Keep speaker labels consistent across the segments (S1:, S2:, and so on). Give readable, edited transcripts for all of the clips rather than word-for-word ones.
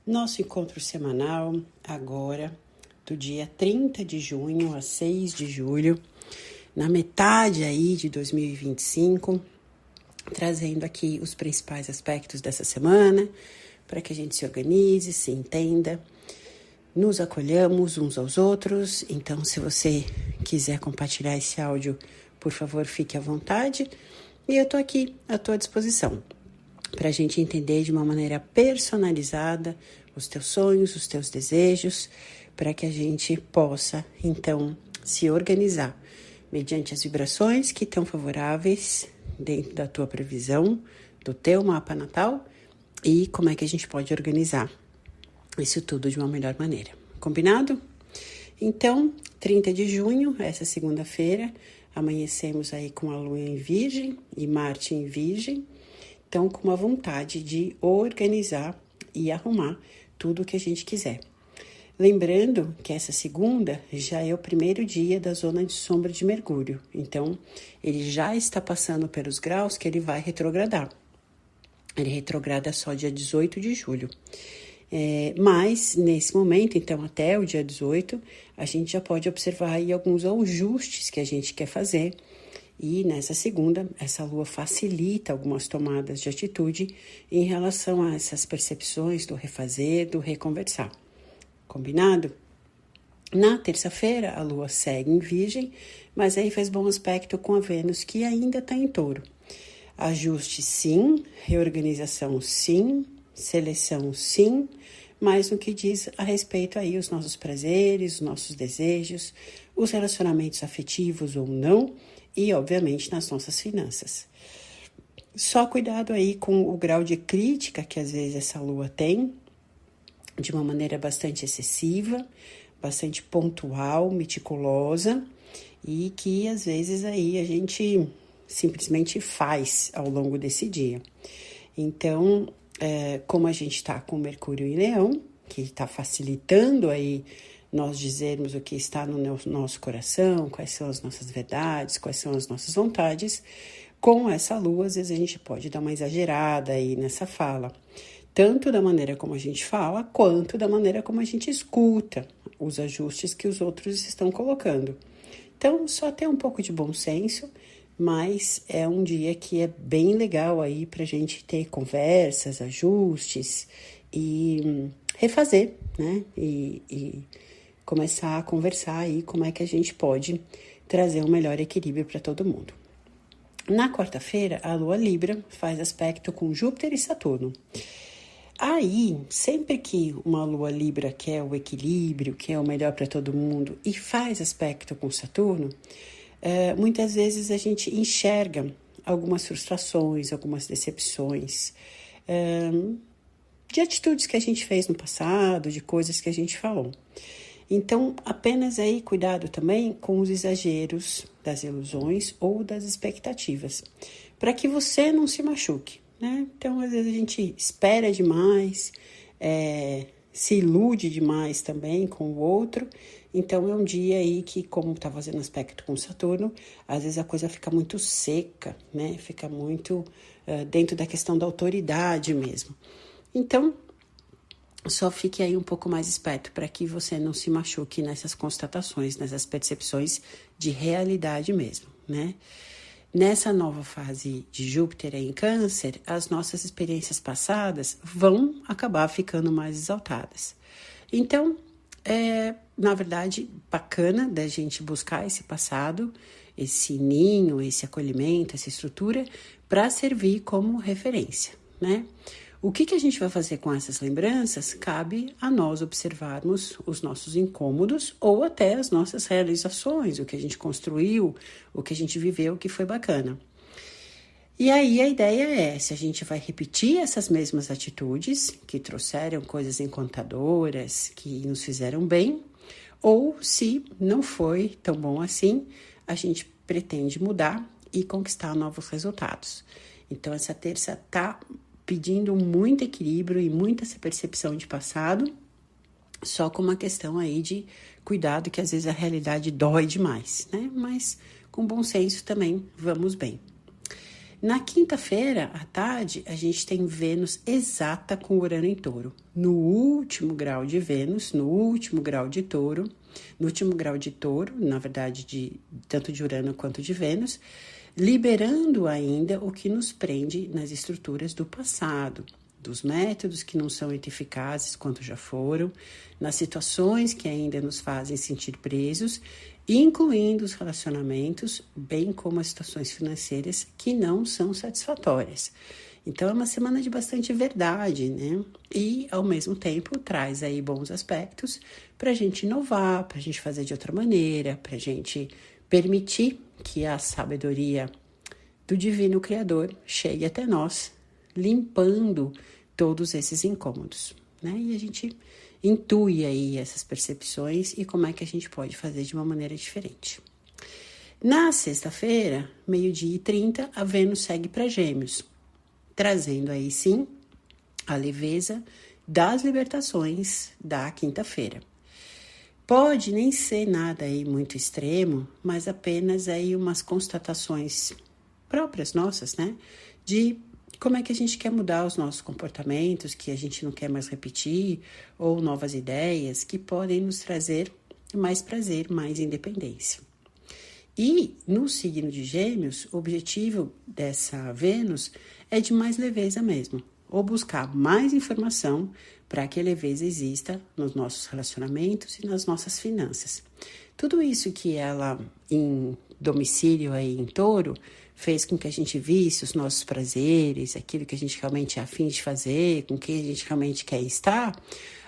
S1: Nosso encontro semanal, agora, do dia 30 de junho a 6 de julho, na metade aí de 2025, trazendo aqui os principais aspectos dessa semana, para que a gente se organize, se entenda, nos acolhamos uns aos outros. Então, se você quiser compartilhar esse áudio, por favor, fique à vontade. E eu estou aqui à tua disposição, para a gente entender de uma maneira personalizada os teus sonhos, os teus desejos, para que a gente possa, então, se organizar mediante as vibrações que estão favoráveis dentro da tua previsão, do teu mapa natal, e como é que a gente pode organizar isso tudo de uma melhor maneira. Combinado? Então, 30 de junho, essa segunda-feira, amanhecemos aí com a Lua em Virgem e Marte em Virgem. Então, com uma vontade de organizar e arrumar tudo o que a gente quiser. Lembrando que essa segunda já é o primeiro dia da zona de sombra de Mercúrio. Então, ele já está passando pelos graus que ele vai retrogradar. Ele retrograda só dia 18 de julho. Mas, nesse momento, então, até o dia 18, a gente já pode observar aí alguns ajustes que a gente quer fazer. E nessa segunda, essa lua facilita algumas tomadas de atitude em relação a essas percepções do refazer, do reconversar. Combinado? Na terça-feira, a lua segue em Virgem, mas aí faz bom aspecto com a Vênus, que ainda está em Touro. Ajuste sim, reorganização sim, seleção sim, mas no que diz a respeito aí os nossos prazeres, os nossos desejos, os relacionamentos afetivos ou não, e, obviamente, nas nossas finanças. Só cuidado aí com o grau de crítica que, às vezes, essa lua tem, de uma maneira bastante excessiva, bastante pontual, meticulosa, e que, às vezes, aí a gente simplesmente faz ao longo desse dia. Então, como a gente está com Mercúrio em Leão, que está facilitando aí nós dizermos o que está no nosso coração, quais são as nossas verdades, quais são as nossas vontades, com essa lua, às vezes a gente pode dar uma exagerada aí nessa fala, tanto da maneira como a gente fala, quanto da maneira como a gente escuta os ajustes que os outros estão colocando. Então, só ter um pouco de bom senso, mas é um dia que é bem legal aí pra gente ter conversas, ajustes e refazer, né? E começar a conversar aí como é que a gente pode trazer um melhor equilíbrio para todo mundo. Na quarta-feira, a Lua Libra faz aspecto com Júpiter e Saturno. Aí, sempre que uma Lua Libra quer o equilíbrio, quer o melhor para todo mundo e faz aspecto com Saturno, muitas vezes a gente enxerga algumas frustrações, algumas decepções, de atitudes que a gente fez no passado, de coisas que a gente falou. Então, apenas aí cuidado também com os exageros das ilusões ou das expectativas, para que você não se machuque, né? Então, às vezes a gente espera demais, se ilude demais também com o outro. Então, é um dia aí que, como está fazendo aspecto com Saturno, às vezes a coisa fica muito seca, né? Fica muito dentro da questão da autoridade mesmo. Então, só fique aí um pouco mais esperto para que você não se machuque nessas constatações, nessas percepções de realidade mesmo, né? Nessa nova fase de Júpiter em Câncer, as nossas experiências passadas vão acabar ficando mais exaltadas. Então, na verdade, bacana da gente buscar esse passado, esse ninho, esse acolhimento, essa estrutura, para servir como referência, né? O que a gente vai fazer com essas lembranças? Cabe a nós observarmos os nossos incômodos ou até as nossas realizações, o que a gente construiu, o que a gente viveu, o que foi bacana. E aí a ideia é, se a gente vai repetir essas mesmas atitudes que trouxeram coisas encantadoras, que nos fizeram bem, ou se não foi tão bom assim, a gente pretende mudar e conquistar novos resultados. Então essa terça tá pedindo muito equilíbrio e muita essa percepção de passado, só com uma questão aí de cuidado, que às vezes a realidade dói demais, né? Mas com bom senso também vamos bem. Na quinta-feira, à tarde, a gente tem Vênus exata com Urano em Touro. No último grau de Vênus, no último grau de Touro, na verdade, tanto de Urano quanto de Vênus, liberando ainda o que nos prende nas estruturas do passado, dos métodos que não são eficazes quanto já foram, nas situações que ainda nos fazem sentir presos, incluindo os relacionamentos, bem como as situações financeiras que não são satisfatórias. Então, é uma semana de bastante verdade, né? E, ao mesmo tempo, traz aí bons aspectos para a gente inovar, para a gente fazer de outra maneira, para a gente permitir que a sabedoria do Divino Criador chegue até nós, limpando todos esses incômodos, né? E a gente intui aí essas percepções e como é que a gente pode fazer de uma maneira diferente. Na sexta-feira, 12h30, a Vênus segue para Gêmeos, trazendo aí sim a leveza das libertações da quinta-feira. Pode nem ser nada aí muito extremo, mas apenas aí umas constatações próprias nossas, né? De como é que a gente quer mudar os nossos comportamentos, que a gente não quer mais repetir, ou novas ideias que podem nos trazer mais prazer, mais independência. E no signo de Gêmeos, o objetivo dessa Vênus é de mais leveza mesmo, ou buscar mais informação para que a leveza exista nos nossos relacionamentos e nas nossas finanças. Tudo isso que ela, em domicílio aí em Touro, fez com que a gente visse os nossos prazeres, aquilo que a gente realmente é afim de fazer, com quem a gente realmente quer estar.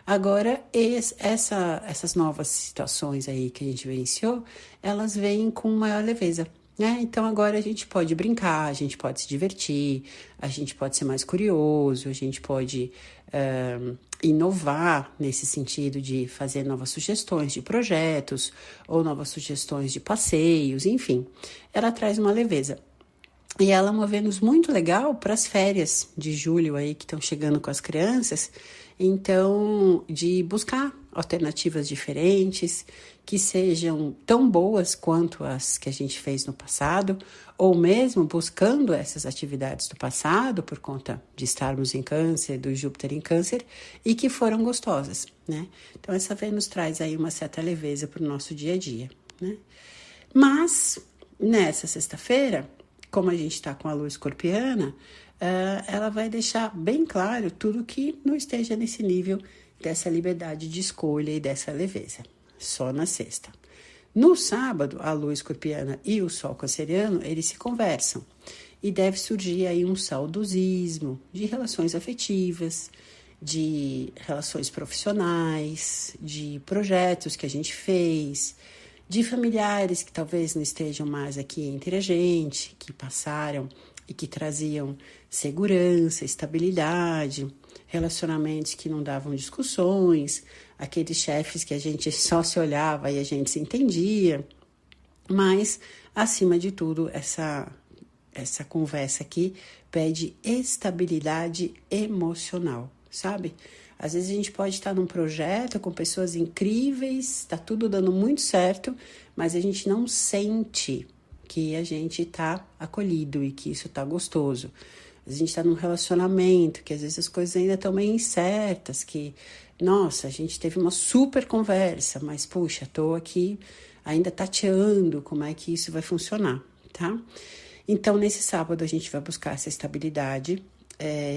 S1: Agora, essas novas situações aí que a gente vivenciou, elas vêm com maior leveza, né? Então, agora a gente pode brincar, a gente pode se divertir, a gente pode ser mais curioso, a gente pode inovar nesse sentido de fazer novas sugestões de projetos ou novas sugestões de passeios, enfim. Ela traz uma leveza. E ela é uma Vênus muito legal para as férias de julho aí que estão chegando com as crianças. Então, de buscar alternativas diferentes, que sejam tão boas quanto as que a gente fez no passado, ou mesmo buscando essas atividades do passado, por conta de estarmos em Câncer, do Júpiter em Câncer, e que foram gostosas, né? Então, essa Vênus traz aí uma certa leveza para o nosso dia a dia, né? Mas, nessa sexta-feira, como a gente está com a lua escorpiana, ela vai deixar bem claro tudo que não esteja nesse nível dessa liberdade de escolha e dessa leveza, só na sexta. No sábado, a lua escorpiana e o sol canceriano, eles se conversam e deve surgir aí um saudosismo de relações afetivas, de relações profissionais, de projetos que a gente fez, de familiares que talvez não estejam mais aqui entre a gente, que passaram e que traziam segurança, estabilidade, relacionamentos que não davam discussões, aqueles chefes que a gente só se olhava e a gente se entendia. Mas, acima de tudo, essa conversa aqui pede estabilidade emocional, sabe? Às vezes a gente pode estar num projeto com pessoas incríveis, está tudo dando muito certo, mas a gente não sente que a gente está acolhido e que isso está gostoso. A gente está num relacionamento, que às vezes as coisas ainda estão meio incertas, que, nossa, a gente teve uma super conversa, mas, puxa, estou aqui ainda tateando como é que isso vai funcionar, tá? Então, nesse sábado, a gente vai buscar essa estabilidade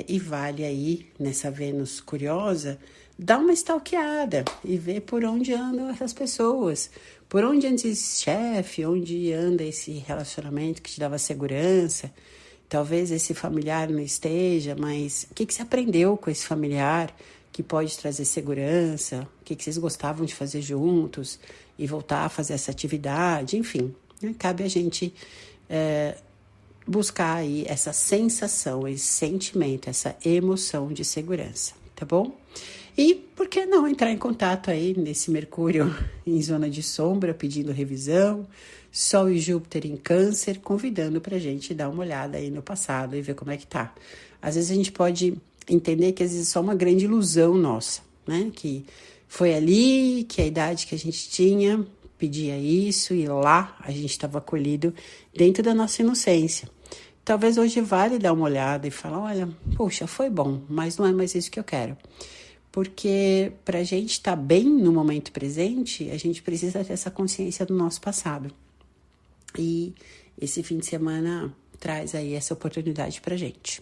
S1: e vale aí, nessa Vênus curiosa, dar uma stalkeada e ver por onde andam essas pessoas, por onde anda esse chefe, onde anda esse relacionamento que te dava segurança. Talvez esse familiar não esteja, mas o que você aprendeu com esse familiar que pode trazer segurança? O que vocês gostavam de fazer juntos e voltar a fazer essa atividade? Enfim, né? Cabe a gente buscar aí essa sensação, esse sentimento, essa emoção de segurança, tá bom? E por que não entrar em contato aí nesse Mercúrio em zona de sombra, pedindo revisão, Sol e Júpiter em Câncer, convidando pra gente dar uma olhada aí no passado e ver como é que tá. Às vezes a gente pode entender que às vezes é só uma grande ilusão nossa, né? Que foi ali, que a idade que a gente tinha pedia isso e lá a gente estava acolhido dentro da nossa inocência. talvez hoje vale dar uma olhada e falar, olha, poxa, foi bom, mas não é mais isso que eu quero. Porque para a gente estar bem no momento presente, a gente precisa ter essa consciência do nosso passado. E esse fim de semana traz aí essa oportunidade pra gente.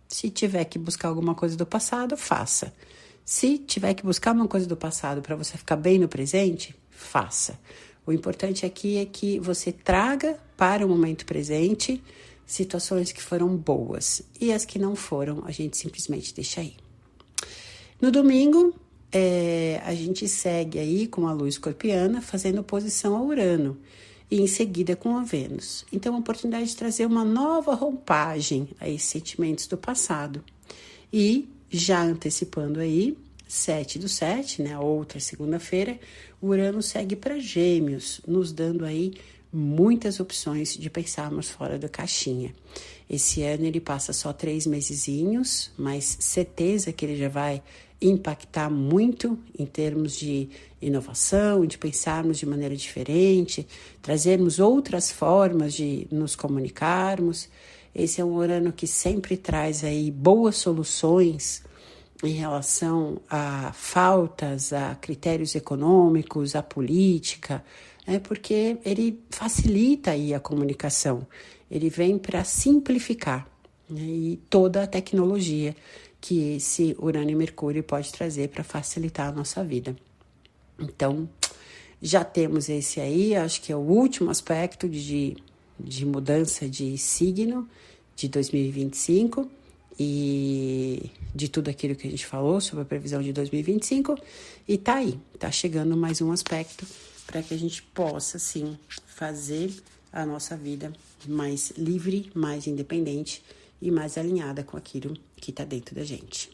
S1: Se tiver que buscar alguma coisa do passado, faça. Se tiver que buscar uma coisa do passado para você ficar bem no presente, faça. O importante aqui é que você traga para o momento presente situações que foram boas. E as que não foram, a gente simplesmente deixa aí. No domingo, a gente segue aí com a lua escorpiana fazendo oposição a Urano. E em seguida com a Vênus. Então, a oportunidade de trazer uma nova roupagem a esses sentimentos do passado. E, já antecipando aí, 7/7, né, outra segunda-feira, o Urano segue para Gêmeos, nos dando aí muitas opções de pensarmos fora da caixinha. Esse ano ele passa só 3 mesezinhos, mas certeza que ele já vai impactar muito em termos de inovação, de pensarmos de maneira diferente, trazermos outras formas de nos comunicarmos. Esse é um Urano que sempre traz aí boas soluções em relação a faltas, a critérios econômicos, a política, porque ele facilita aí a comunicação, ele vem para simplificar, né, e toda a tecnologia que esse Urano e Mercúrio pode trazer para facilitar a nossa vida. Então, já temos esse aí, acho que é o último aspecto de mudança de signo de 2025 e de tudo aquilo que a gente falou sobre a previsão de 2025. E tá aí, tá chegando mais um aspecto para que a gente possa, sim, fazer a nossa vida mais livre, mais independente e mais alinhada com aquilo que está dentro da gente.